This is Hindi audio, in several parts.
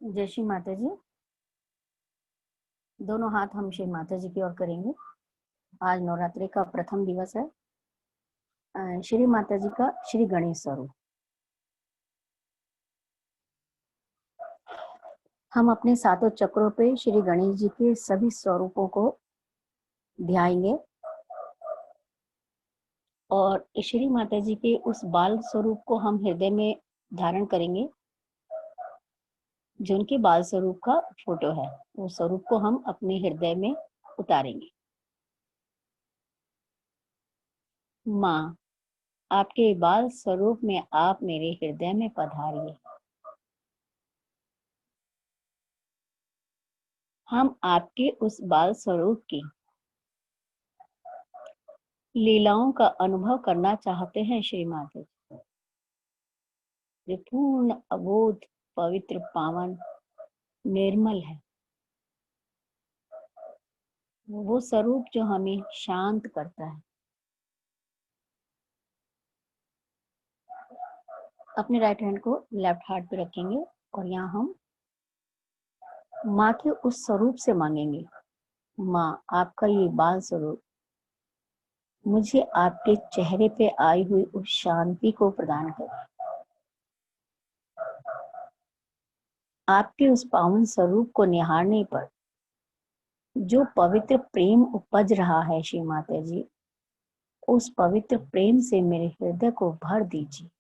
जय श्री माता जी। दोनों हाथ हम श्री माता जी की ओर करेंगे। आज नवरात्रि का प्रथम दिवस है। श्री माता जी का श्री गणेश स्वरूप हम अपने सातों चक्रों पे श्री गणेश जी के सभी स्वरूपों को ध्याएंगे और श्री माता जी के उस बाल स्वरूप को हम हृदय में धारण करेंगे। जो उनके बाल स्वरूप का फोटो है, वो स्वरूप को हम अपने हृदय में उतारेंगे। माँ, आपके बाल स्वरूप में आप मेरे हृदय में पधारिए। हम आपके उस बाल स्वरूप की लीलाओं का अनुभव करना चाहते हैं श्री माता जी, जो पूर्ण अबोध पवित्र पावन निर्मल है। वो स्वरूप जो हमें शांत करता है। अपने राइट हैंड को लेफ्ट हार्ट पे रखेंगे और यहाँ हम माँ के उस स्वरूप से मांगेंगे, माँ आपका ये बाल स्वरूप मुझे आपके चेहरे पे आई हुई उस शांति को प्रदान करे। आपके उस पावन स्वरूप को निहारने पर जो पवित्र प्रेम उपज रहा है श्री माता जी, उस पवित्र प्रेम से मेरे हृदय को भर दीजिए।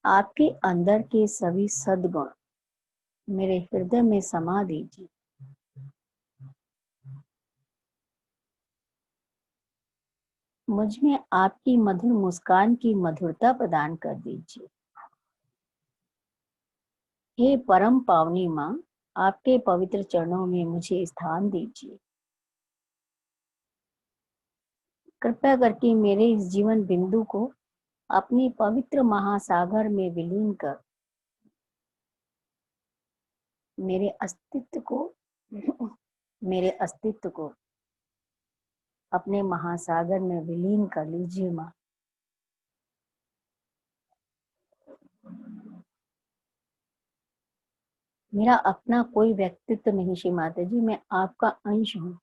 आपके अंदर के सभी सद्गुण मेरे हृदय में समा दीजिए। मुझ में आपकी मधुर मुस्कान की मधुरता प्रदान कर दीजिए। हे परम पावनी माँ, आपके पवित्र चरणों में मुझे स्थान दीजिए। कृपया करके मेरे इस जीवन बिंदु को अपने पवित्र महासागर में विलीन कर मेरे अस्तित्व को अपने महासागर में विलीन कर लीजिए माँ। मेरा अपना कोई व्यक्तित्व नहीं श्री माता जी, मैं आपका अंश हूँ।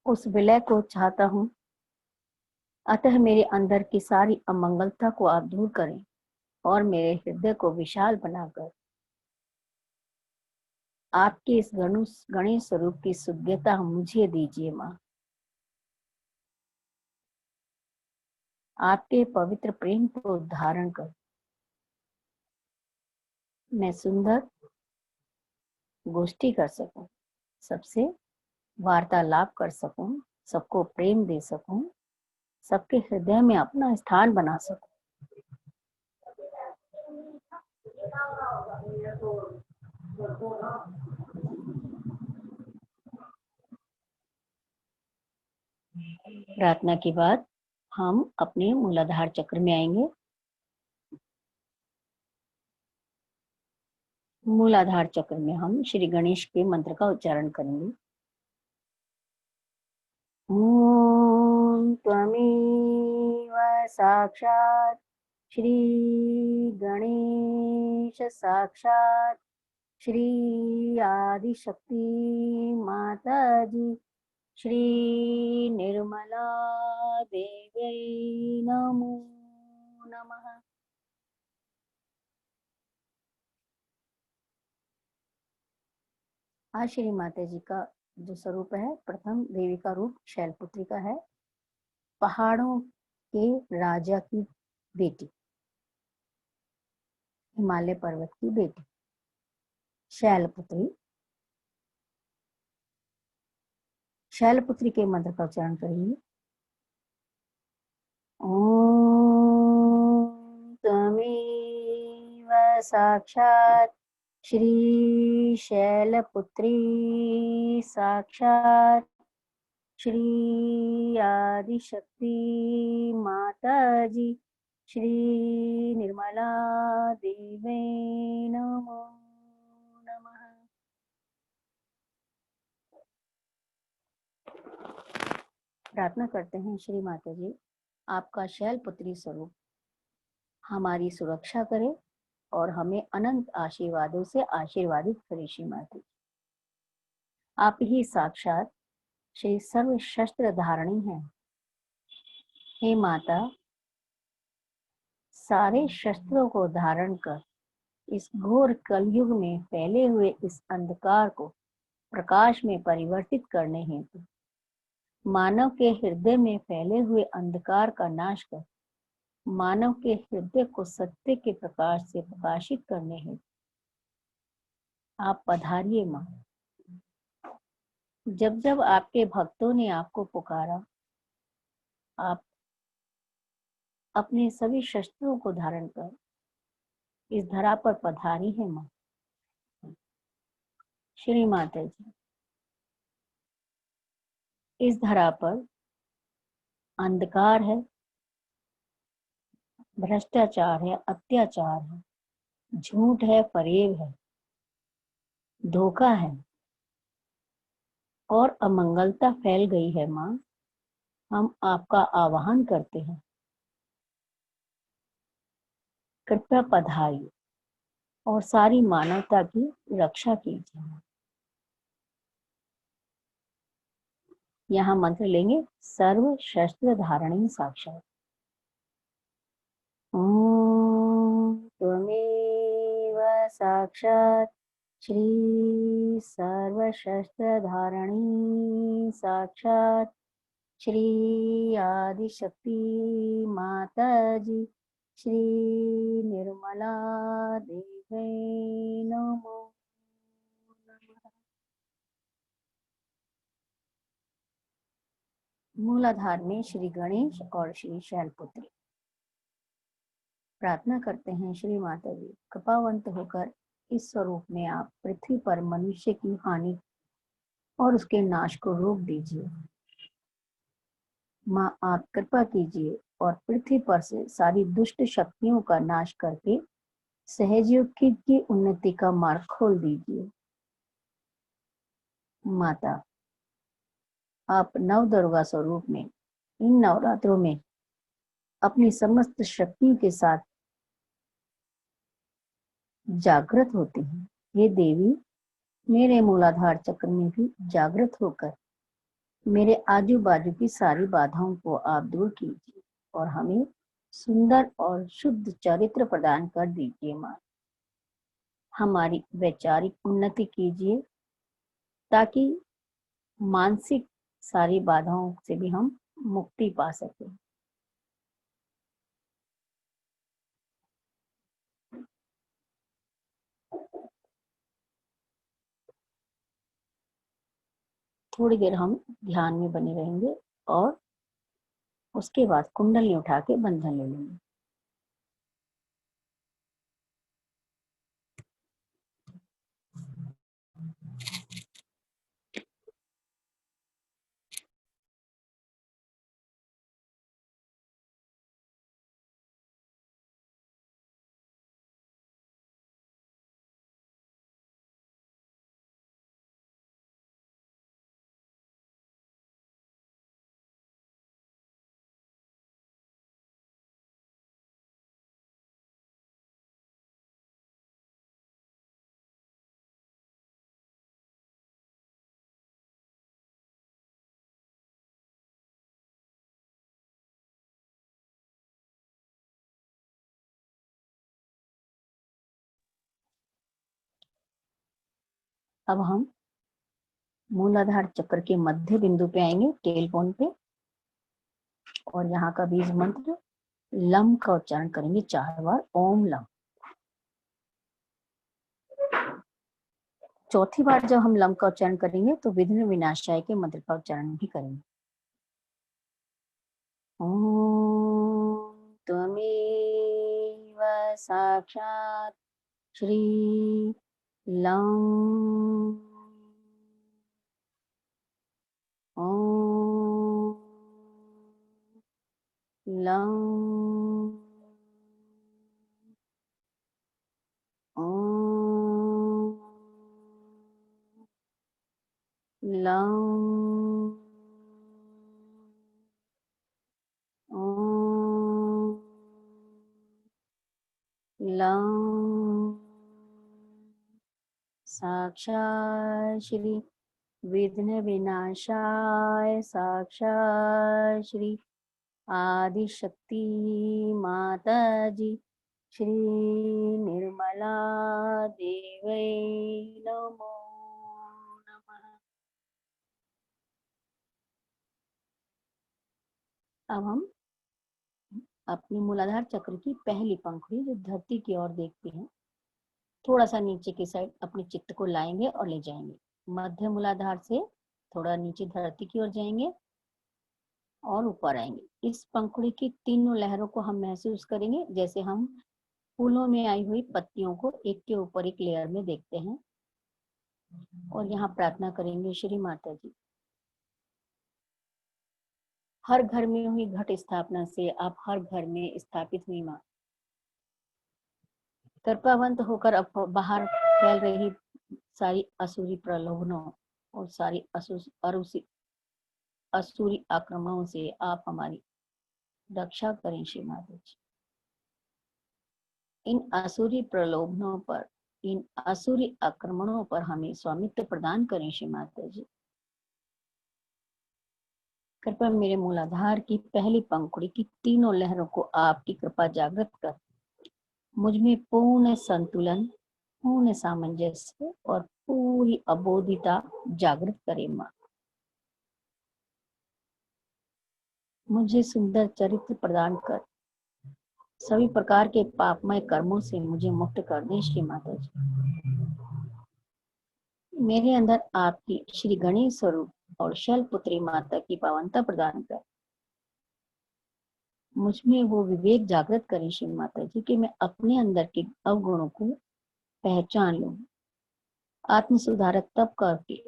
उस विलय को चाहता हूँ, अतः मेरे अंदर की सारी अमंगलता को आप दूर करें और मेरे हृदय को विशाल बनाकर आपके इस गणेश स्वरूप की सुज्ञता मुझे दीजिए माँ। आपके पवित्र प्रेम को धारण कर मैं सुंदर गोष्ठी कर सकूं, सबसे वार्तालाप कर सकूं, सबको प्रेम दे सकूं, सबके हृदय में अपना स्थान बना सकूं। प्रार्थना के बाद हम अपने मूलाधार चक्र में आएंगे। मूलाधार चक्र में हम श्री गणेश के मंत्र का उच्चारण करेंगे। ओम त्वमेव साक्षात् श्री गणेश साक्षात् श्री आदिशक्ति माता जी श्री निर्मला देवी नमो नमः। आज श्री माता जी का जो स्वरूप है, प्रथम देवी का रूप शैलपुत्री का है, पहाड़ों के राजा की बेटी, हिमालय पर्वत की बेटी शैलपुत्री। शैलपुत्री के मंत्र का उच्चारण करिए। ओम त्वमेव साक्षात् श्री शैलपुत्री साक्षात् श्री आदिशक्ति माता जी श्री निर्मला देवी नमो नमः। प्रार्थना करते हैं श्री माता जी, आपका शैलपुत्री स्वरूप हमारी सुरक्षा करे और हमें अनंत आशीर्वादों से आशीर्वादित करे। श्री माता, आप ही साक्षात श्री सर्व शस्त्र धारणी हैं। हे माता, सारे शस्त्रों को धारण कर इस घोर कलयुग में फैले हुए इस अंधकार को प्रकाश में परिवर्तित करने हेतु मानव के हृदय में फैले हुए अंधकार का नाश कर मानव के हृदय को सत्य के प्रकाश से प्रकाशित करने हेतु आप पधारिए मां। जब जब आपके भक्तों ने आपको पुकारा, आप अपने सभी शस्त्रों को धारण कर इस धरा पर पधारी है मां। श्री माता जी, इस धरा पर अंधकार है, भ्रष्टाचार है, अत्याचार है, झूठ है, फरेब है, धोखा है और अमंगलता फैल गई है मां। हम आपका आवाहन करते हैं, कृपया पधारिए और सारी मानवता की रक्षा कीजिए। यहाँ मंत्र लेंगे, सर्व शस्त्र धारणी साक्षात। ओम त्वमेव साक्षात श्री सर्व शस्त्र धारणी साक्षात श्री आदिशक्ति माता जी श्री निर्मला देवी नमो। मूलाधार में श्री गणेश और श्री शैलपुत्री प्रार्थना करते हैं। श्री माता जी, कृपावंत होकर इस स्वरूप में आप पृथ्वी पर मनुष्य की हानि और उसके नाश को रोक दीजिए। माँ, आप कृपा कीजिए और पृथ्वी पर से सारी दुष्ट शक्तियों का नाश करके सहयोग की उन्नति का मार्ग खोल दीजिए। माता, आप नव दुर्गा स्वरूप में इन नवरात्रों में अपनी समस्त शक्तियों के साथ जागृत होती हैं। ये देवी, मेरे मूलाधार चक्र में भी जागृत होकर मेरे आजू बाजू की सारी बाधाओं को आप दूर कीजिए और हमें सुंदर और शुद्ध चरित्र प्रदान कर दीजिए। माँ, हमारी वैचारिक उन्नति कीजिए ताकि मानसिक सारी बाधाओं से भी हम मुक्ति पा सकें। थोड़ी देर हम ध्यान में बने रहेंगे और उसके बाद कुंडली उठा के बंधन ले लेंगे। अब हम मूलाधार चक्र के मध्य बिंदु पे आएंगे, टेल बोन पे, और यहाँ का बीज मंत्र लम का उच्चारण करेंगे 4 बार। ओम लम। चौथी बार जब हम लम का उच्चारण करेंगे तो विघ्न विनाशाय के मंत्र का उच्चारण भी करेंगे। ओम त्वमेव साक्षात श्री लम। ओम लम। ओम लम। ओम लम साक्षात् श्री विघ्न विनाशाय साक्षात् श्री आदिशक्ति माता जी श्री निर्मला देवै नमो नमः। अब हम अपनी मूलाधार चक्र की पहली पंखुड़ी जो धरती की ओर देखती है, थोड़ा सा नीचे की साइड अपने चित्त को लाएंगे और ले जाएंगे। मध्य मूलाधार से थोड़ा नीचे धरती की ओर जाएंगे और ऊपर आएंगे। इस पंखुड़ी की तीनों लहरों को हम महसूस करेंगे, जैसे हम फूलों में आई हुई पत्तियों को एक के ऊपर एक लेयर में देखते हैं। और यहाँ प्रार्थना करेंगे, श्री माता जी, हर घर में हुई घट स्थापना से आप हर घर में स्थापित हुई माँ, कृपावंत होकर अब बाहर फैल रही सारी असुरी प्रलोभनों और सारी असुरी आक्रमणों से आप हमारी रक्षा करें श्री माता जी। इन असुरी प्रलोभनों पर, इन असुरी आक्रमणों पर हमें स्वामित्व प्रदान करें श्री माता जी। कृपया मेरे मूलाधार की पहली पंखुड़ी की तीनों लहरों को आपकी कृपा जागृत कर मुझ में पूर्ण संतुलन, पूर्ण सामंजस्य और पूरी अबोधिता जागृत करे माँ। मुझे सुंदर चरित्र प्रदान कर सभी प्रकार के पापमय कर्मों से मुझे मुक्त कर दें श्री माता जी। मेरे अंदर आपकी श्री गणेश स्वरूप और शैलपुत्री माता की पावनता प्रदान कर मुझ में वो विवेक जागृत करें श्री माता जी कि मैं अपने अंदर के अवगुणों को पहचान लूं, आत्म सुधारक तब करके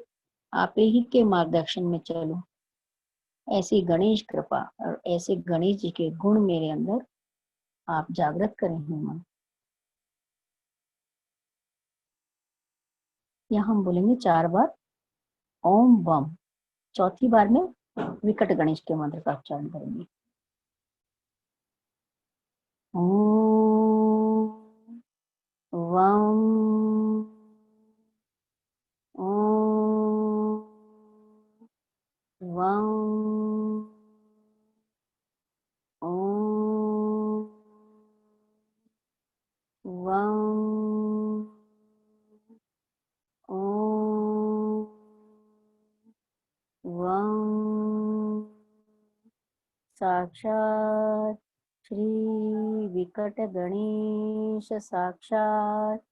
आप ही के मार्गदर्शन में चलूं। ऐसी गणेश कृपा और ऐसे गणेश जी के गुण मेरे अंदर आप जागृत करें मां। यहाँ हम बोलेंगे 4 बार ओम बम, चौथी बार में विकट गणेश के मंत्र का उच्चारण करेंगे। ओम वम ओम वम ओम वम ओम वम साक्षात् श्री विकट गणेश साक्षात्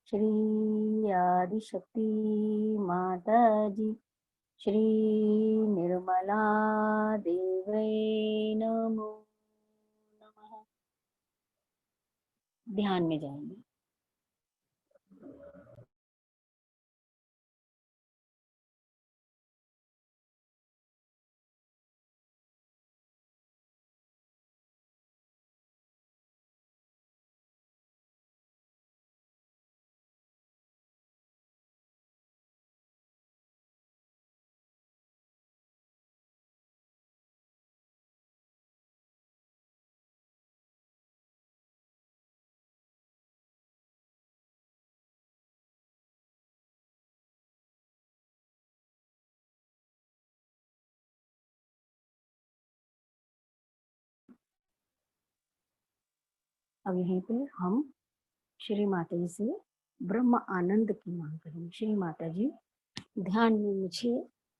श्री आदिशक्ति माता जी श्री निर्मला देवै नमो नमः। ध्यान में जाएंगे। अब यहीं पे हम श्री माता जी से ब्रह्म आनंद की मांग करेंगे। श्री माता जी, ध्यान में मुझे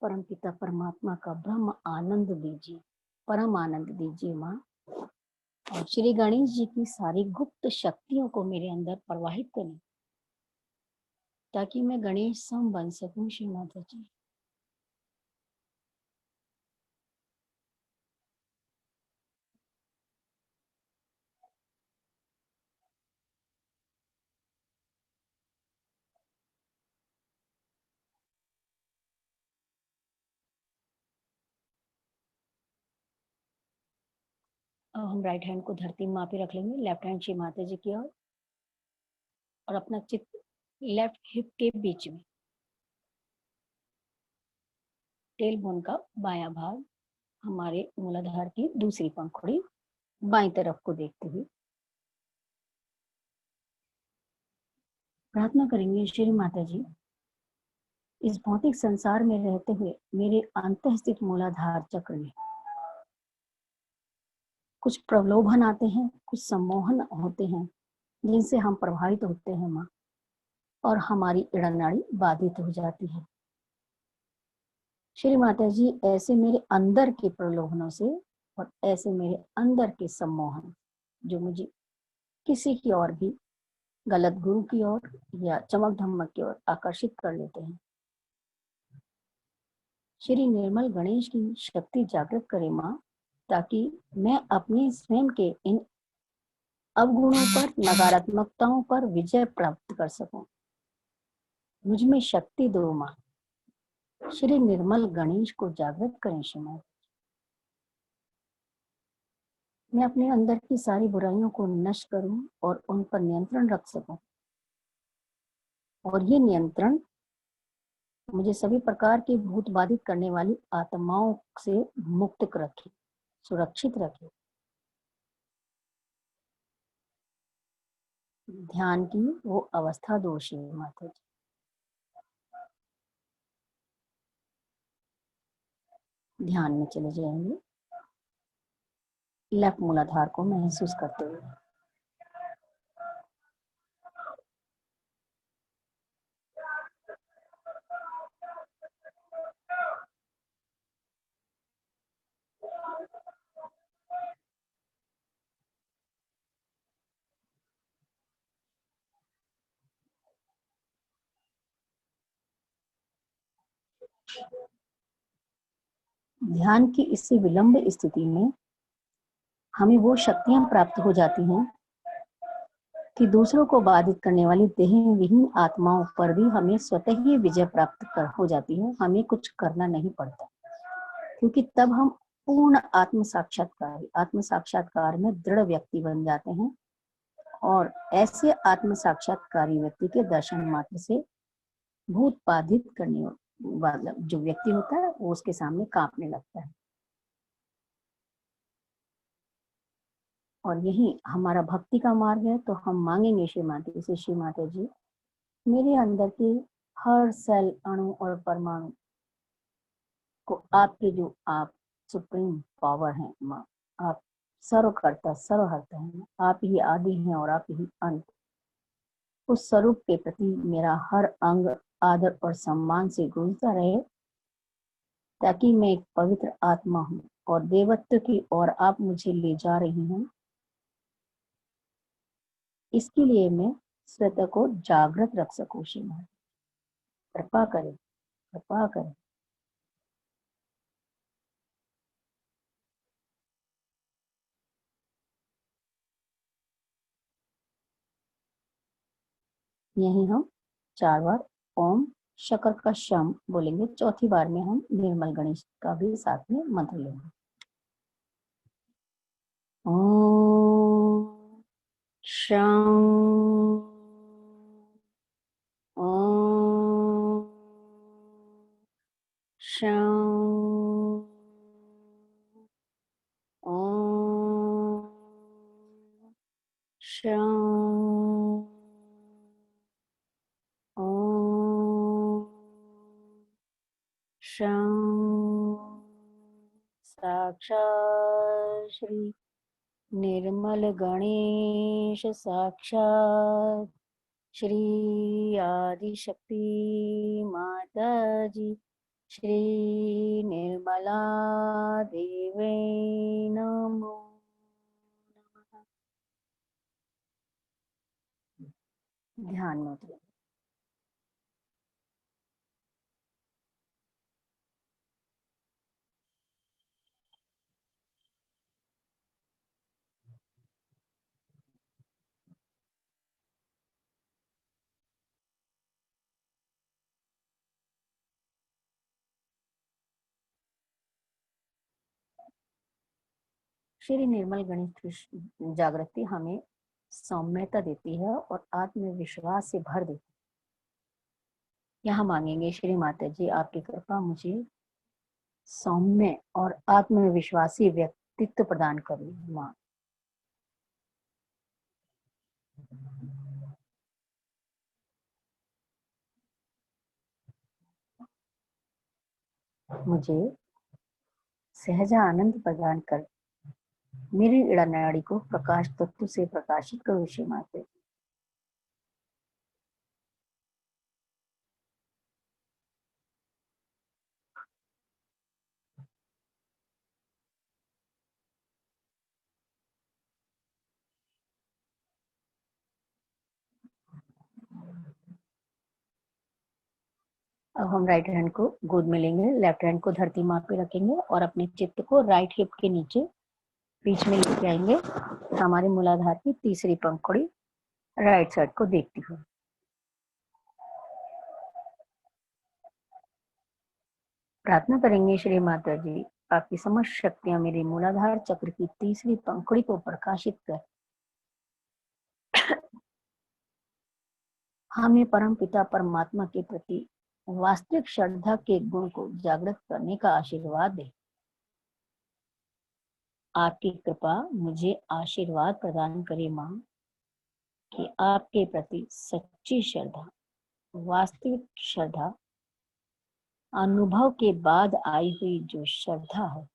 परमपिता परमात्मा का ब्रह्म आनंद दीजिए, परम आनंद दीजिए माँ। और श्री गणेश जी की सारी गुप्त शक्तियों को मेरे अंदर प्रवाहित करें ताकि मैं गणेश सम बन सकूं श्री माता जी। अब हम राइट हैंड को धरती माँ पे रख लेंगे, लेफ्ट हैंड श्री माता जी की ओर, और अपना चित्त लेफ्ट हिप के बीच में, टेल बोन का बायां भाग हमारे मूलाधार की दूसरी पंखुड़ी बाईं तरफ को देखते हुए प्रार्थना करेंगे, श्री माता जी, इस भौतिक संसार में रहते हुए मेरे अंतःस्थित मूलाधार चक्र में कुछ प्रलोभन आते हैं, कुछ सम्मोहन होते हैं जिनसे हम प्रभावित होते हैं माँ, और हमारी इड़नाड़ी बाधित हो जाती है। श्री माता जी, ऐसे मेरे अंदर के प्रलोभनों से और ऐसे मेरे अंदर के सम्मोहन जो मुझे किसी की ओर भी, गलत गुरु की ओर या चमक धमक की ओर आकर्षित कर लेते हैं, श्री निर्मल गणेश की शक्ति जागृत करे माँ, ताकि मैं अपने स्वयं के इन अवगुणों पर, नकारात्मकताओं पर विजय प्राप्त कर सकूं। मुझ में शक्ति दो माँ। श्री निर्मल गणेश को जागृत करें श्री माँ। मैं अपने अंदर की सारी बुराइयों को नष्ट करूं और उन पर नियंत्रण रख सकूं, और ये नियंत्रण मुझे सभी प्रकार की भूत बाधित करने वाली आत्माओं से मुक्त रखे, सुरक्षित रखे। ध्यान की वो अवस्था दोषी माता जी। ध्यान में चले जाएंगे, लेफ्ट मूलाधार को महसूस करते हुए। ध्यान की इसी विलंब स्थिति में हमें वो शक्तियां प्राप्त हो जाती हैं कि दूसरों को बाधित करने वाली देह विहीन आत्माओं पर भी हमें स्वतः ही विजय प्राप्त हो जाती है। हमें कुछ करना नहीं पड़ता, क्योंकि तब हम पूर्ण आत्म साक्षात्कार में दृढ़ व्यक्ति बन जाते हैं, और ऐसे आत्म साक्षात्कारी व्यक्ति के दर्शन मात्र से भूत बाधित करने वाला जो व्यक्ति होता है वो उसके सामने कांपने लगता है। और यही हमारा भक्ति का मार्ग है। तो हम मांगेंगे श्री माता से, श्री माता जी, मेरे अंदर के हर सेल, अणु और परमाणु को आपके जो आप सुप्रीम पावर हैं माँ, आप सर्वकर्ता सर्वहर्ता हैं, आप ही आदि हैं और आप ही अंत। उस स्वरूप के प्रति मेरा हर अंग आदर और सम्मान से गूंजता रहे, ताकि मैं एक पवित्र आत्मा हूँ और देवत्व की ओर आप मुझे ले जा रही हैं। इसके लिए मैं स्वतः को जागृत रख सकूं। श्री माता, कृपा करें, कृपा करें। यही हम 4 बार ओम शकर का शम बोलेंगे। चौथी बार में हम निर्मल गणेश का भी साथ में मंत्र लेंगे। ओम शम, ओम शम, ओम शम, ओम शम। साक्षात श्री निर्मल गणेश, साक्षात श्री आदिशक्ति माता जी, श्री निर्मला देवे नमो नमः। ध्यान में उतरिए। श्री निर्मल गणेश की जागृति हमें सौम्यता देती है और आत्मविश्वास से भर देती है। यहाँ मांगेंगे, श्री माता जी, आपकी कृपा मुझे सौम्य और आत्मविश्वासी व्यक्तित्व प्रदान करें माँ। मुझे सहजा आनंद प्रदान कर मेरी इड़ा नाड़ी को प्रकाश तत्व से प्रकाशित करो श्री माता। अब हम राइट हैंड को गोद में लेंगे, लेफ्ट हैंड को धरती माँ पे रखेंगे और अपने चित्त को राइट हिप के नीचे बीच में लेके आएंगे। हमारे मूलाधार की तीसरी पंखुड़ी राइट साइड को देखती हुई। प्रार्थना करेंगे श्री माता जी, आपकी समस्त शक्तियां मेरे मूलाधार चक्र की तीसरी पंखुड़ी को प्रकाशित कर हमें परम पिता परमात्मा के प्रति वास्तविक श्रद्धा के गुण को जागृत करने का आशीर्वाद दे। आपकी कृपा मुझे आशीर्वाद प्रदान करे माँ कि आपके प्रति सच्ची श्रद्धा, वास्तविक श्रद्धा, अनुभव के बाद आई हुई जो श्रद्धा है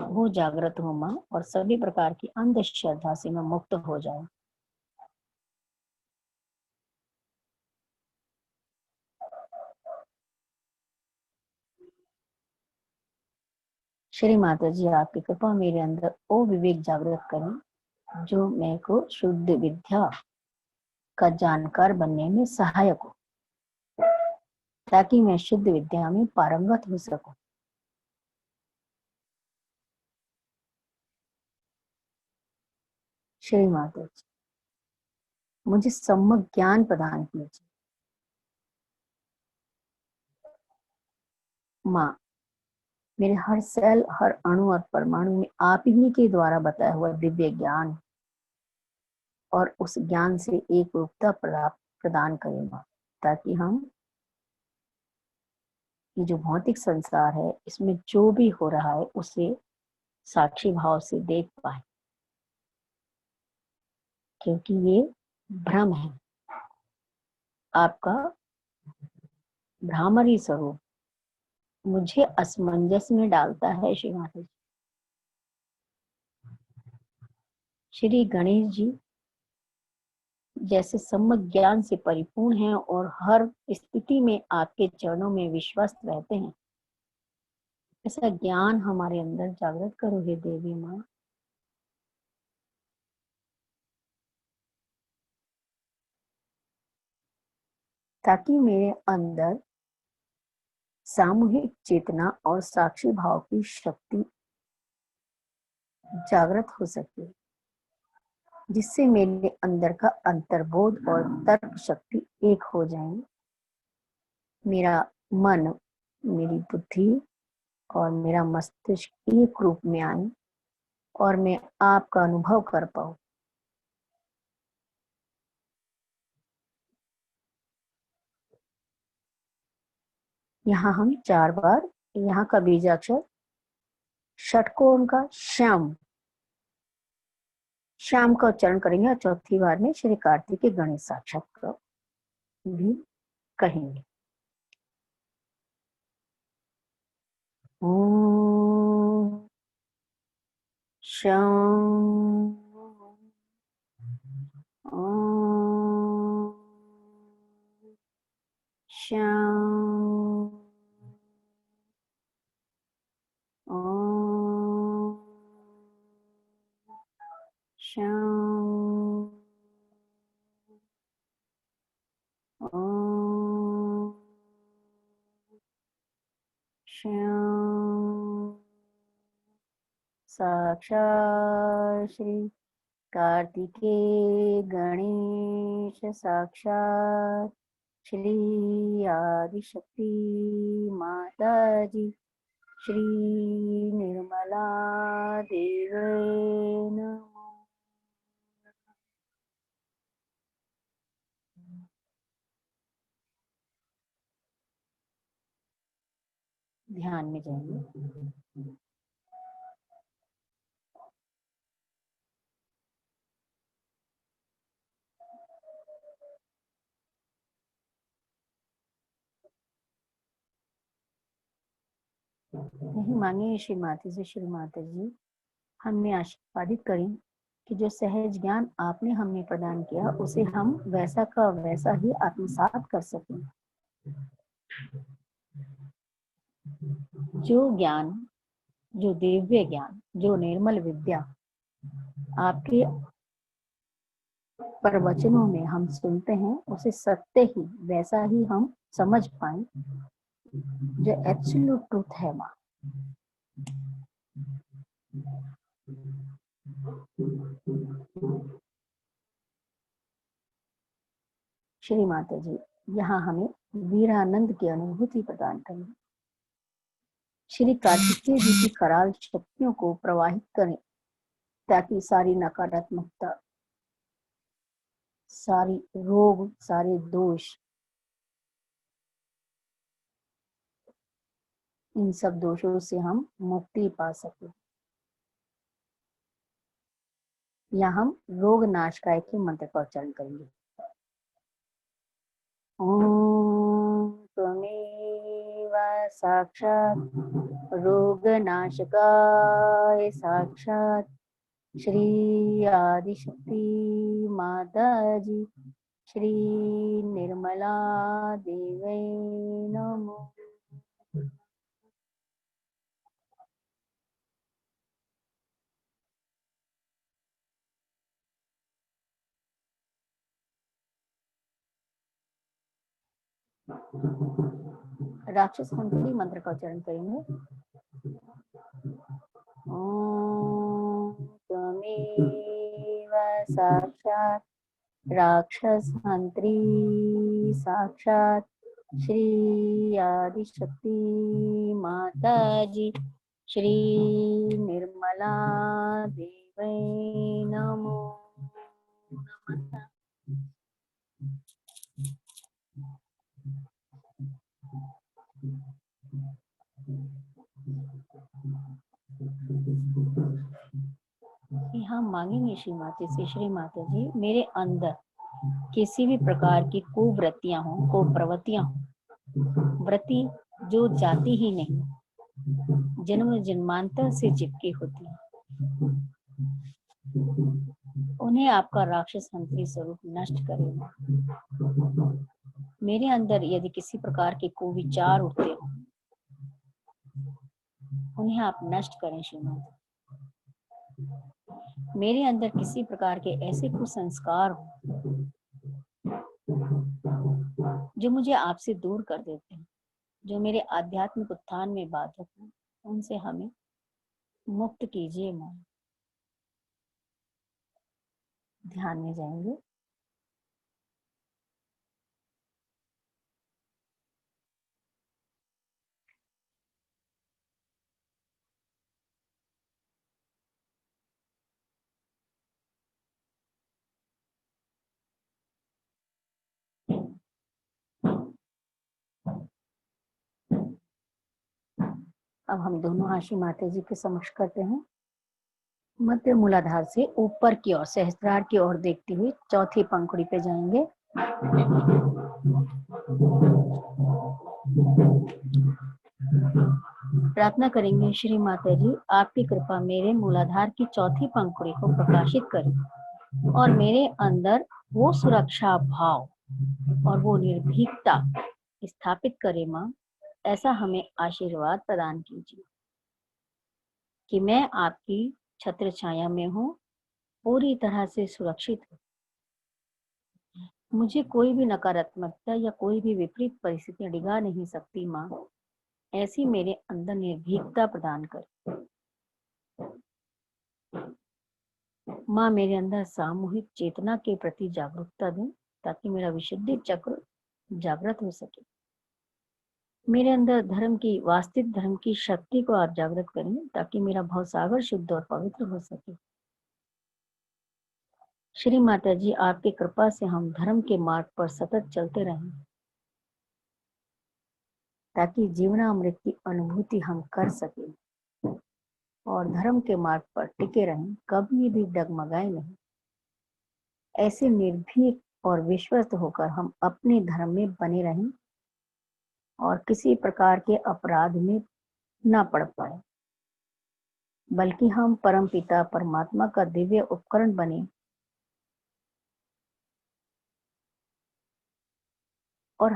वो जागृत हो माँ, और सभी प्रकार की अंधश्रद्धा से मैं मुक्त हो जाऊं। श्री माता जी, आपकी कृपा मेरे अंदर वो विवेक जागृत करें जो मेरे को शुद्ध विद्या का जानकार बनने में सहायक हो, ताकि मैं शुद्ध विद्या में पारंगत हो सकूं। श्री माता जी, मुझे सम्यक ज्ञान प्रदान कीजिए। माँ, मेरे हर सेल, हर अणु और परमाणु में आप ही के द्वारा बताया हुआ दिव्य ज्ञान और उस ज्ञान से एक रूपता प्रदान करेगा, ताकि हम ये जो भौतिक संसार है इसमें जो भी हो रहा है उसे साक्षी भाव से देख पाए, क्योंकि ये भ्रम है। आपका भ्रामरी स्वरूप मुझे असमंजस में डालता है। श्री माता जी, श्री गणेश जी जैसे सम्यक ज्ञान से परिपूर्ण हैं और हर स्थिति में आपके चरणों में विश्वस्त रहते हैं, ऐसा ज्ञान हमारे अंदर जागृत करो हे देवी माँ। ताकि मेरे अंदर सामूहिक चेतना और साक्षी भाव की शक्ति जागृत हो सके, जिससे मेरे अंदर का अंतर्बोध और तर्क शक्ति एक हो जाए। मेरा मन, मेरी बुद्धि और मेरा मस्तिष्क एक रूप में आए और मैं आपका अनुभव कर पाऊं। यहाँ हम 4 बार यहाँ का बीजाक्षर षटकोण का श्याम श्याम का उच्चारण करेंगे और चौथी बार में श्री कार्तिक गणेश साक्षात्कार भी कहेंगे। ओम श्याम, ओम श्याम, ओम श्याम, ओम श्याम। साक्षात् श्री कार्तिकेय गणेश, साक्षात् श्री आदिशक्ति माता जी, श्री निर्मला देवी नमः। ध्यान में जाइए। यही मांगे श्री माता जी, श्री माता जी हमें आशीर्वादित करें कि जो सहज ज्ञान आपने हमें प्रदान किया उसे हम वैसा का वैसा ही आत्मसात कर सकें। जो ज्ञान, जो दिव्य ज्ञान, जो निर्मल विद्या आपके प्रवचनों में हम सुनते हैं उसे सत्य ही वैसा ही हम समझ पाए, जो एब्सोल्यूट ट्रूथ है माँ। श्री माता जी यहाँ हमें वीरानंद की अनुभूति प्रदान करें। श्री कार्तिकेय जी की कराल शक्तियों को प्रवाहित करें ताकि सारी नकारात्मकता, सारी रोग, सारे दोष, इन सब दोषों से हम मुक्ति पा सके। या हम रोग नाशकाय के मंत्र का उच्चारण करेंगे। ओम त्वमेव साक्षात् रोग नाशकाय साक्षात् श्री आदिशक्ति माता जी श्री निर्मला देवै नमो। राक्षस मंत्री मंत्र का उच्चारण करेंगे। ओम त्वमेव साक्षात् राक्षस मंत्री साक्षात् श्री आदिशक्ति माता जी श्री निर्मला देवै नमो नमः। हम मांगेंगे श्री माता से, श्री माता जी मेरे अंदर किसी भी प्रकार की कुवृत्तियां हो, कुप्रवृत्तियां हो, वृत्ति जो जाती ही नहीं, जन्म जन्मांतर से चिपकी होती है, उन्हें आपका राक्षस मंत्री स्वरूप नष्ट करेगा। मेरे अंदर यदि किसी प्रकार के कुविचार उठते हो, उन्हें आप नष्ट करें श्रीमान। मेरे अंदर किसी प्रकार के ऐसे कुसंस्कार हो जो मुझे आपसे दूर कर देते हैं, जो मेरे आध्यात्मिक उत्थान में बाधक हैं, उनसे हमें मुक्त कीजिए मां। ध्यान में जाएंगे। अब हम दोनों हाशी माता जी के समक्ष करते हैं। मध्य मूलाधार से ऊपर की ओर सहस्त्रार की ओर देखते हुए चौथी पंखुड़ी पे जाएंगे। प्रार्थना करेंगे श्री माता जी आपकी कृपा मेरे मूलाधार की चौथी पंखुड़ी को प्रकाशित करें और मेरे अंदर वो सुरक्षा भाव और वो निर्भीकता स्थापित करे मां। ऐसा हमें आशीर्वाद प्रदान कीजिए कि मैं आपकी छत्र छाया में हूँ, पूरी तरह से सुरक्षित हूँ। मुझे कोई भी नकारात्मकता या कोई भी विपरीत परिस्थितियां डिगा नहीं सकती माँ। ऐसी मेरे अंदर निर्भीकता प्रदान कर माँ। मेरे अंदर सामूहिक चेतना के प्रति जागरूकता दें ताकि मेरा विशुद्धि चक्र जागृत हो सके। मेरे अंदर धर्म की, वास्तविक धर्म की शक्ति को आप जागृत करें ताकि मेरा भवसागर शुद्ध और पवित्र हो सके। श्री माता जी आपकी कृपा से हम धर्म के मार्ग पर सतत चलते रहें ताकि जीवनामृत की अनुभूति हम कर सकें और धर्म के मार्ग पर टिके रहें, कभी भी डगमगाए नहीं। ऐसे निर्भीक और विश्वस्त होकर हम अपने धर्म में बने रहें और किसी प्रकार के अपराध में ना पढ़ पाए, बल्कि हम परमपिता परमात्मा का दिव्य उपकरण बने और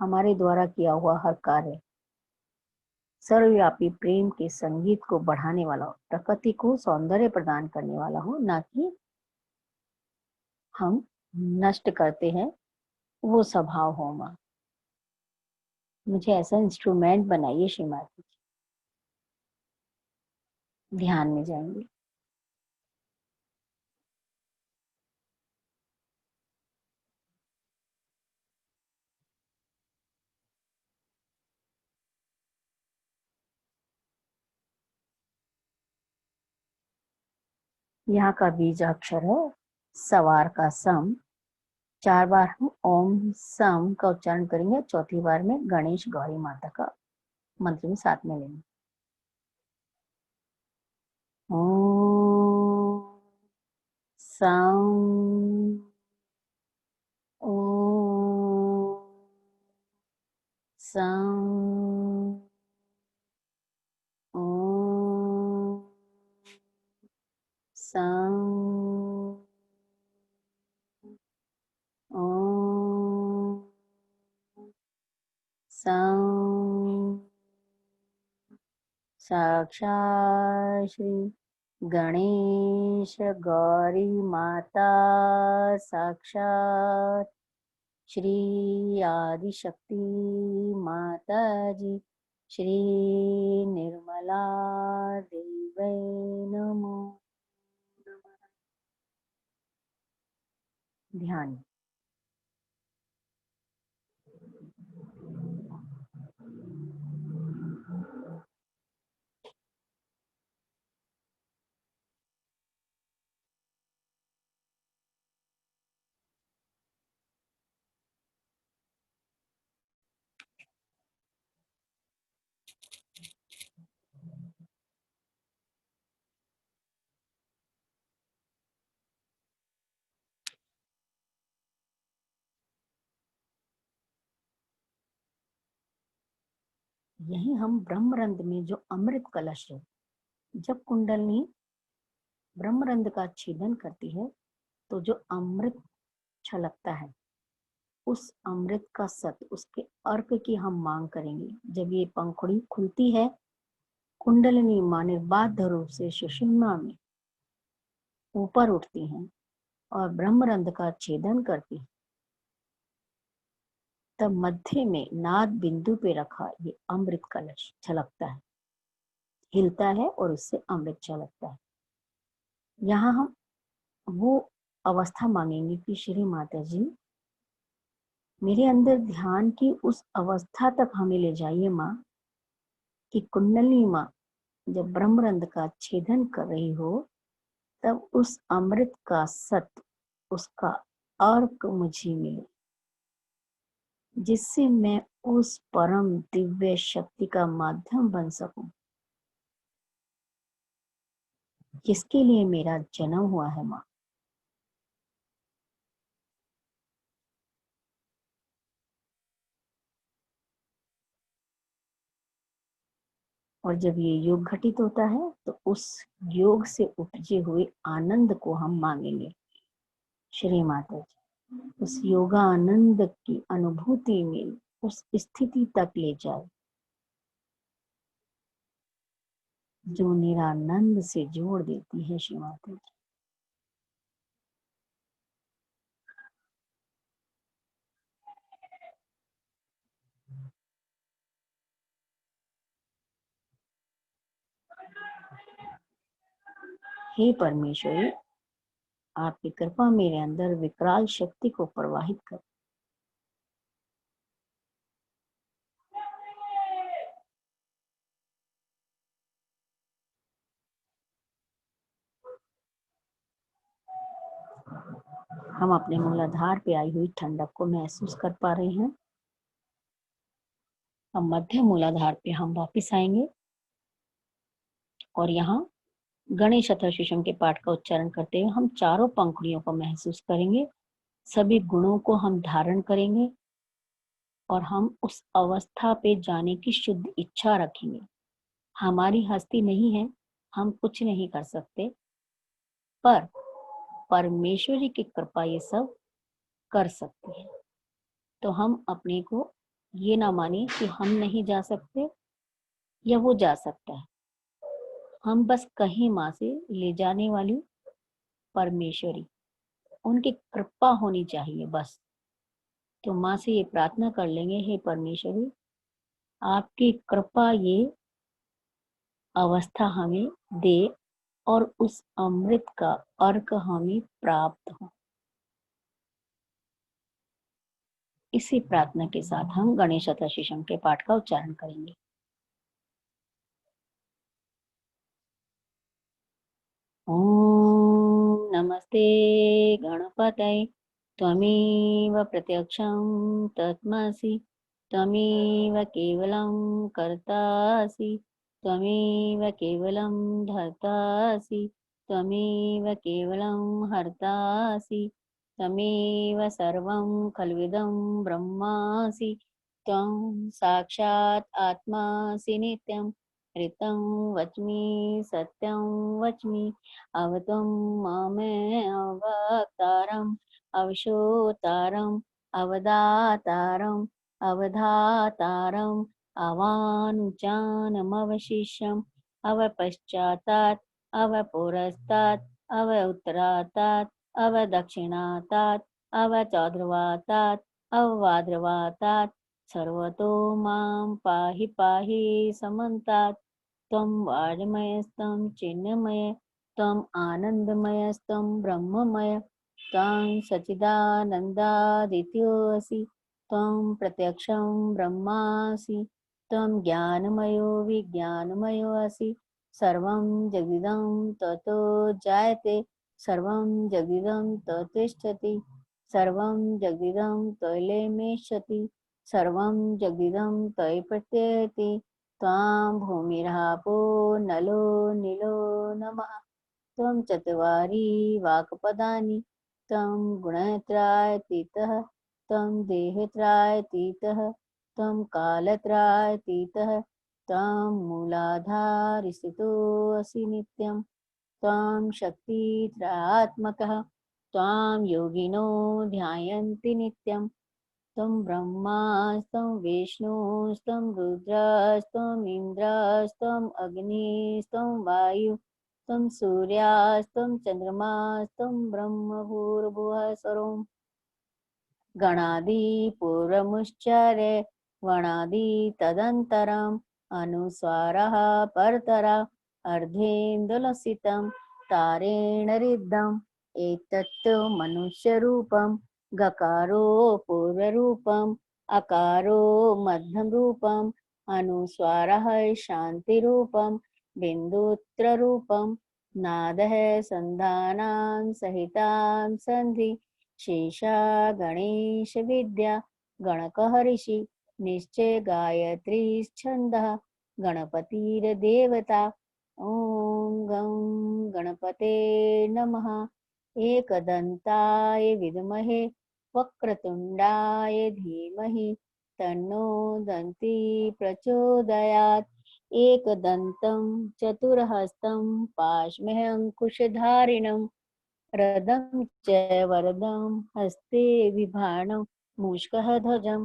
हमारे द्वारा किया हुआ हर कार्य सर्वव्यापी प्रेम के संगीत को बढ़ाने वाला हो, प्रकृति को सौंदर्य प्रदान करने वाला हो, ना कि हम नष्ट करते हैं वो स्वभाव हो। माँ, मुझे ऐसा इंस्ट्रूमेंट बनाइए श्रीमती जी। ध्यान में जाएंगे। यहाँ का बीज अक्षर है सवार का सम। 4 बार हम ओम सम का उच्चारण करेंगे, चौथी बार में गणेश गौरी माता का मंत्र में साथ में लेंगे। ओम सम ओम सम ओम सम ओम सम। साक्षात् श्री गणेश गौरी माता, साक्षात श्री आदिशक्ति माता जी, श्री निर्मला देवै नमो नमः। ध्यान। यही हम ब्रह्मरंध्र में जो अमृत कलश है, जब कुंडलनी ब्रह्मरंध्र का छेदन करती है तो जो अमृत छलकता है, उस अमृत का सत, उसके अर्क की हम मांग करेंगे। जब ये पंखुड़ी खुलती है, कुंडलिनी मां निर्बाध रूप से सुषुम्ना में ऊपर उठती हैं और ब्रह्मरंध्र का छेदन करती है, तब मध्य में नाद बिंदु पे रखा ये अमृत कलश छलकता है, हिलता है और उससे अमृत छलकता है। यहाँ हम वो अवस्था मांगेंगे कि श्री माता जी, मेरे अंदर ध्यान की उस अवस्था तक हमें ले जाइए माँ, कि कुंडलिनी माँ जब ब्रह्मरंध्र का छेदन कर रही हो, तब उस अमृत का सत्य, उसका अर्क मुझे मिले, जिससे मैं उस परम दिव्य शक्ति का माध्यम बन सकूं, जिसके लिए मेरा जन्म हुआ है माँ। और जब ये योग घटित होता है तो उस योग से उपजे हुए आनंद को हम मांगेंगे श्री माता जी, उस योगा आनंद की अनुभूति में उस स्थिति तक ले जाए जो निरानंद से जोड़ देती है श्री माता जी। हे परमेश्वरी, आपकी कृपा मेरे अंदर विकराल शक्ति को प्रवाहित कर। हम अपने मूलाधार पे आई हुई ठंडक को महसूस कर पा रहे हैं। अब मध्य मूलाधार पे हम वापस आएंगे और यहाँ गणेश अथ सुषम के पाठ का उच्चारण करते हुए हम चारों पंखुड़ियों को महसूस करेंगे। सभी गुणों को हम धारण करेंगे और हम उस अवस्था पे जाने की शुद्ध इच्छा रखेंगे। हमारी हस्ती नहीं है, हम कुछ नहीं कर सकते, पर परमेश्वरी की कृपा ये सब कर सकती है। तो हम अपने को ये ना माने कि हम नहीं जा सकते या वो जा सकता है। हम बस कहीं माँ से ले जाने वाली परमेश्वरी, उनकी कृपा होनी चाहिए बस। तो माँ से ये प्रार्थना कर लेंगे, हे परमेश्वरी, आपकी कृपा ये अवस्था हमें दे और उस अमृत का अर्क हमें प्राप्त हो। इसी प्रार्थना के साथ हम गणेश शतशिषम के पाठ का उच्चारण करेंगे। ओम नमस्ते गणपतये त्वमेव प्रत्यक्षं तत्मसि त्वमेव केवलं कर्तासि त्वमेव केवलं धर्तासि त्वमेव केवलं हर्तासि त्वमेव सर्वं खल्विदं ब्रह्मासि त्वं साक्षात् आत्मासि नित्यं ऋतं वच्मि सत्यं वच्मि अवतं मामे अवतारम् अवशोतारम् अवदातारम् अवधातारम् अवानुचानमवशिष्यम् अवपश्चातात् अवपुरस्तात् अव उत्तरातात् अवदक्षिणातात् अवचौद्रवातात् अववाद्रवातात् सर्वतो मां पाहि पाहि समन्तात् त्वं वाङ्मयस्तं चिन्मय त्वम् आनन्दमयस्तं ब्रह्ममय त्वं सच्चिदानन्दादित्योऽसि त्वं प्रत्यक्षं ब्रह्मासि त्वं ज्ञानमयो विज्ञानमयो असि सर्वं जगदिदं ततो जायते सर्वं जगदिदं ततिष्ठति सर्वं जगदिदं तैलेमेष्यति सर्वं जगदिदं तयि प्रत्ययति त्वां भूमिरापो नलो नीलो नमः त्वं चत्वारि वाक्पदानि त्वं गुणत्रयातीतः त्वं देहत्रयातीतः त्वं कालत्रयातीतः त्वं मूलाधारस्थितोऽसि नित्यं त्वं शक्तित्रयात्मकः त्वां योगिनो ध्यायन्ति नित्यं त्वं ब्रह्मास्तं विष्णुस्तं रुद्रस्तं इन्द्रस्तं अग्निस्तं वायु त्वं सूर्यास्तं चन्द्रमास्तं ब्रह्म भूर्भुवः स्वरोम् गणादिपूर्वमुच्चार्य वणादि तदन्तरम् अनुस्वारः परतरा अर्धेन्दुलसितं तारेण रिद्धम् एतत्तु मनुष्यरूपं गकारो पूर्वरूपम् अकारो मध्यमरूपम् अनुस्वारः शान्तिरूपं बिन्दुत्ररूपं नादः सन्धानां सहितां सन्धि शेषा गणेश विद्या गणकः ऋषि निश्चय गायत्री छन्दः गणपतिर्देवता ॐ गं गणपते नमः एकदन्ताय विद्महे वक्रतुण्डाय धीमहि तन्नो दन्ती प्रचोदयात् एकदन्तं चतुर्हस्तं पाशमहङ्कुशधारिणं रदं च वरदं हस्ते बिभ्राणं मूषकः ध्वजं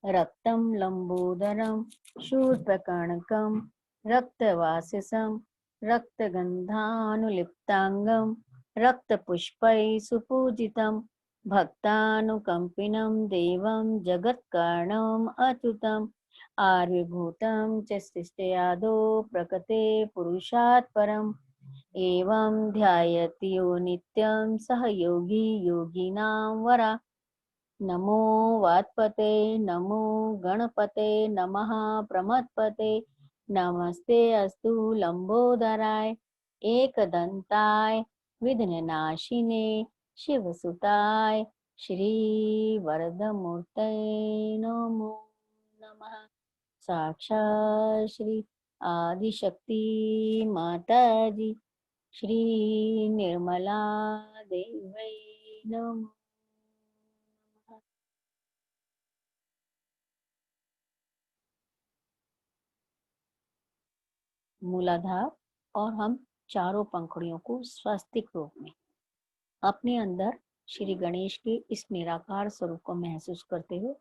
रक्तं लम्बोदरं शूर्पकर्णकं रक्तवासिसं रक्तगन्धानुलिप्ताङ्गं रक्तपुष्पैः सुपूजितं भक्तानुकम्पिनं देवं जगत्कारणम् अच्युतम् आविर्भूतं च सृष्टयादौ प्रकृते पुरुषात् परम् एवं ध्यायति यो नित्यं सह योगी योगिनां वरा नमो वात्पते नमो गणपते नमः प्रमथपते नमस्ते अस्तु लंबोदराय एकदंताय विघ्ननाशिने शिवसुताय श्री वरदमूर्तये नमो नमः। साक्षात् श्री आदिशक्ति माता जी श्री निर्मला देवी नमः। मूलाधार, और हम चारों पंखुड़ियों को स्वस्तिक रूप में अपने अंदर श्री गणेश के इस निराकार स्वरूप को महसूस करते हुए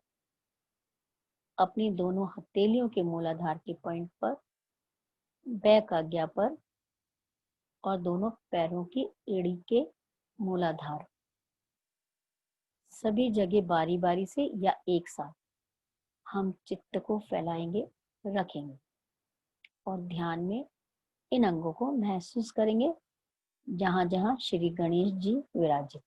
अपनी दोनों हथेलियों के मूलाधार के पॉइंट पर, बैक आज्ञा पर और दोनों पैरों की एड़ी के मूलाधार, सभी जगह बारी बारी से या एक साथ हम चित्त को फैलाएंगे, रखेंगे और ध्यान में इन अंगों को महसूस करेंगे जहां जहां श्री गणेश जी विराजित।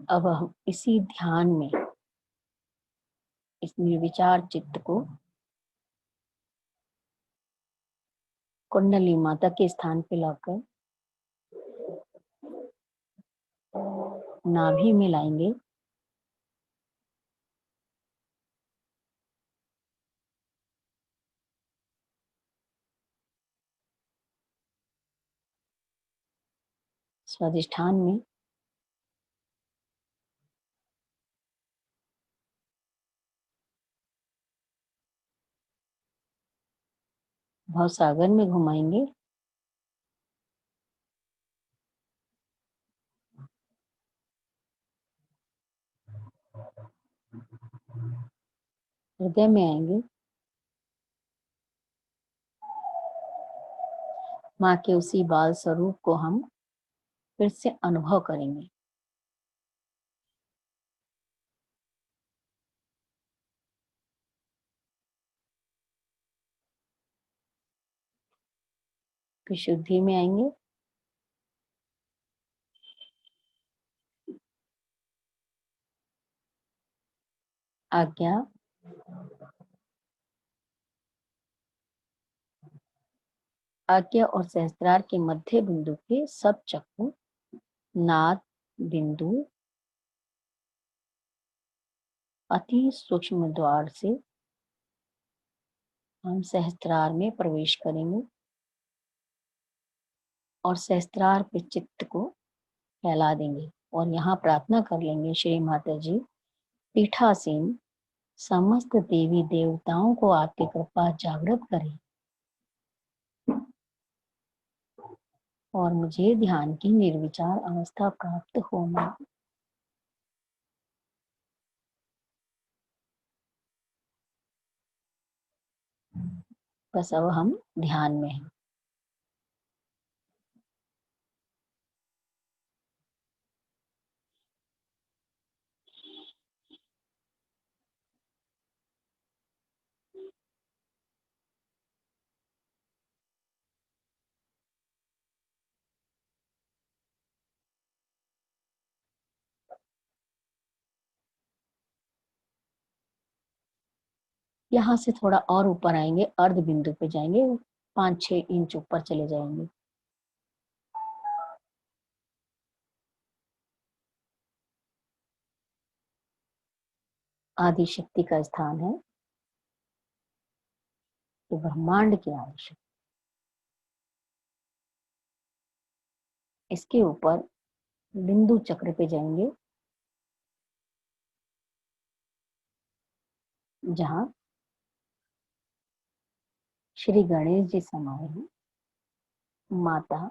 अब हम इसी ध्यान में इस निर्विचार चित्त को कुंडली माता के स्थान पे लाकर नाभि में लाएंगे। स्वादिष्ठान में भवसागर में घुमाएंगे। हृदय में आएंगे। माँ के उसी बाल स्वरूप को हम फिर से अनुभव करेंगे। विशुद्धि में आएंगे। आज्ञा, आज्ञा और सहस्त्रार के मध्य बिंदु के सब चक्र, नाद बिंदु अति सूक्ष्म द्वार से हम सहस्त्रार में प्रवेश करेंगे और सहस्त्रार पे चित्त को फैला देंगे और यहाँ प्रार्थना कर लेंगे, श्री माता जी पीठासीन समस्त देवी देवताओं को आपकी कृपा जागृत करें और मुझे ध्यान की निर्विचार अवस्था प्राप्त हो। बस अब हम ध्यान में हैं। यहाँ से थोड़ा और ऊपर आएंगे, अर्ध बिंदु पे जाएंगे, 5-6 इंच ऊपर चले जाएंगे। आदि शक्ति का स्थान है, तो ब्रह्मांड की आदि शक्ति। इसके ऊपर बिंदु चक्र पे जाएंगे, जहां श्री गणेश जी समाये हैं, माता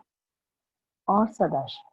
और सदाशिव।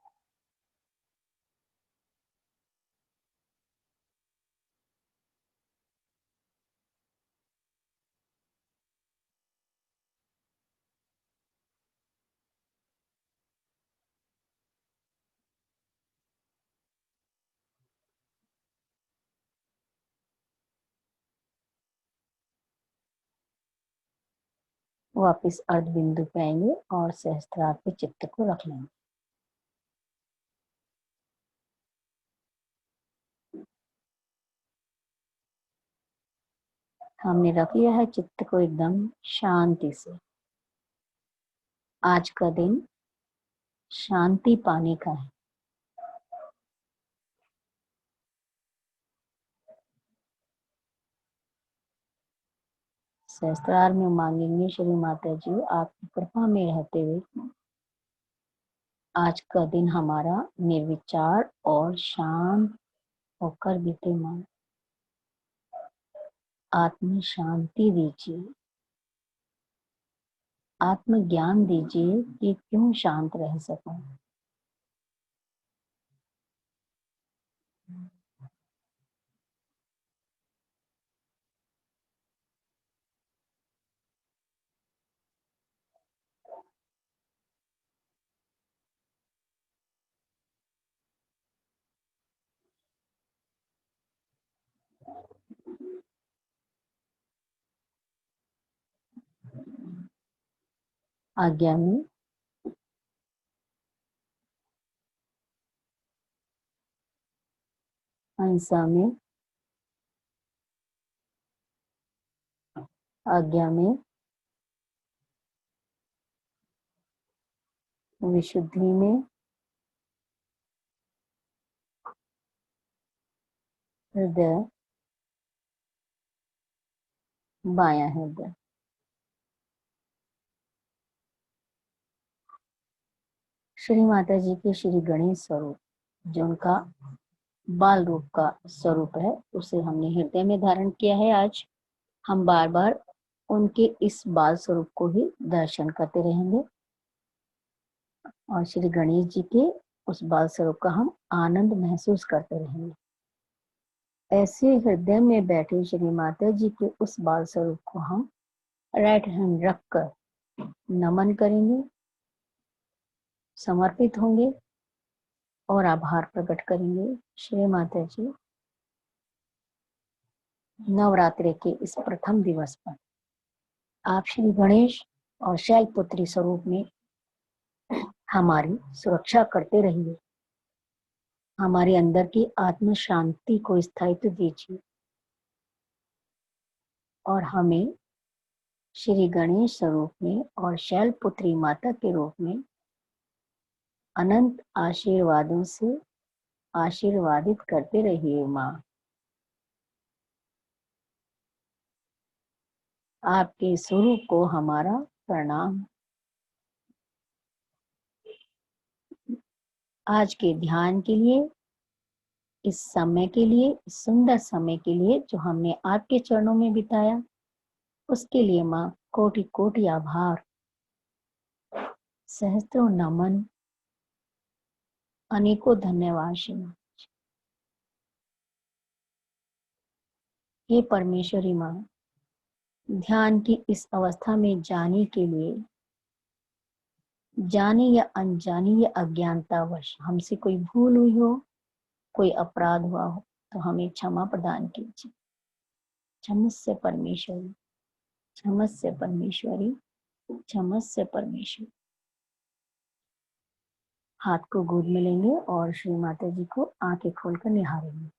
वापिस अर्ध बिंदु पे आएंगे और सहस्त्रार पे चित्त को रख लेंगे। हमने रख लिया है चित्त को एकदम शांति से। आज का दिन शांति पाने का है। सहस्त्रार में मांगेंगे, श्री माता जी आपकी कृपा में रहते हुए आज का दिन हमारा निर्विचार और शांत होकर बीते। मां आत्म शांति दीजिए, आत्म ज्ञान दीजिए कि क्यों शांत रह सकूं। आज्ञा में अहिंसा में, आज्ञा में विशुद्धि में, हृदय बायां हृदय। श्री माता जी के श्री गणेश स्वरूप, जो उनका बाल रूप का स्वरूप है, उसे हमने हृदय में धारण किया है। आज हम बार बार उनके इस बाल स्वरूप को ही दर्शन करते रहेंगे और श्री गणेश जी के उस बाल स्वरूप का हम आनंद महसूस करते रहेंगे। ऐसे हृदय में बैठे श्री माता जी के उस बाल स्वरूप को हम राइट हैंड रखकर नमन करेंगे, समर्पित होंगे और आभार प्रकट करेंगे। श्री माता जी, नवरात्रि के इस प्रथम दिवस पर आप श्री गणेश और शैलपुत्री स्वरूप में हमारी सुरक्षा करते रहिए, हमारे अंदर की आत्म शांति को स्थायित्व दीजिए और हमें श्री गणेश स्वरूप में और शैलपुत्री माता के रूप में अनंत आशीर्वादों से आशीर्वादित करते रहिए। माँ, आपके स्वरूप को हमारा प्रणाम। आज के ध्यान के लिए, इस समय के लिए, इस सुंदर समय के लिए जो हमने आपके चरणों में बिताया, उसके लिए माँ कोटि कोटि आभार, सहस्त्रों नमन, अनेकों धन्यवाद। श्री माँ, हे परमेश्वरी माँ, ध्यान की इस अवस्था में जाने के लिए, जाने या अनजाने या अज्ञानतावश हमसे कोई भूल हुई हो, कोई अपराध हुआ हो, तो हमें क्षमा प्रदान कीजिए। क्षमस्य परमेश्वरी, क्षमस्य परमेश्वरी, क्षमस्य परमेश्वरी। हाथ को गोद में लेंगे और श्री माता जी को आंखें खोलकर निहारेंगे।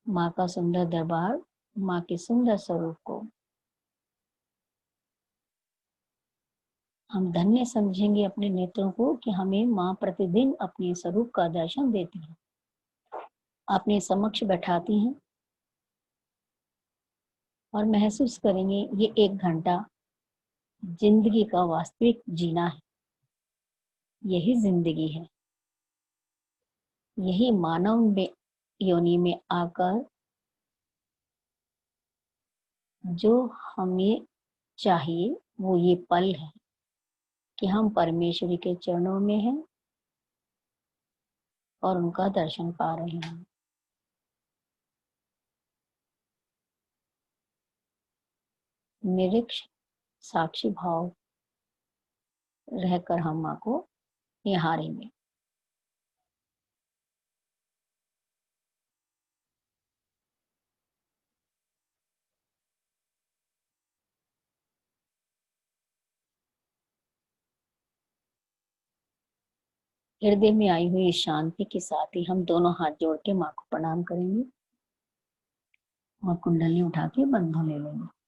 माँ का सुंदर दरबार, माँ के सुंदर स्वरूप को हम धन्य समझेंगे अपने नेत्रों को कि हमें माँ प्रतिदिन अपने स्वरूप का दर्शन देती है, अपने समक्ष बैठाती हैं और महसूस करेंगे ये 1 घंटा जिंदगी का वास्तविक जीना है, यही जिंदगी है। यही मानव में योनि में आकर जो हमें चाहिए वो ये पल है कि हम परमेश्वरी के चरणों में हैं और उनका दर्शन पा रहे हैं। निरीक्ष साक्षी भाव रहकर हम माँ को निहारेंगे। हृदय में आई हुई शांति के साथ ही हम दोनों हाथ जोड़ के माँ को प्रणाम करेंगे और कुंडली उठा के बंधन ले लेंगे।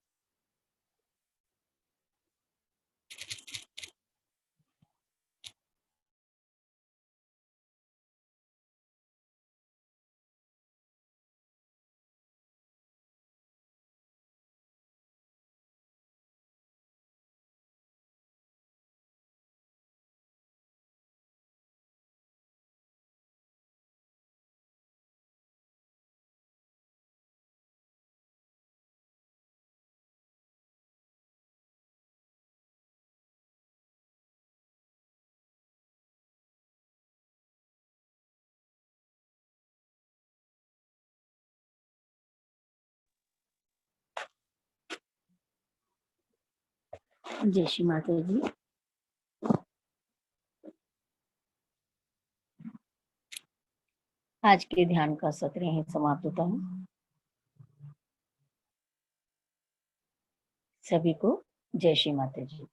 जय श्री माता जी। आज के ध्यान का सत्र यहीं समाप्त होता है। सभी को जय श्री माता जी।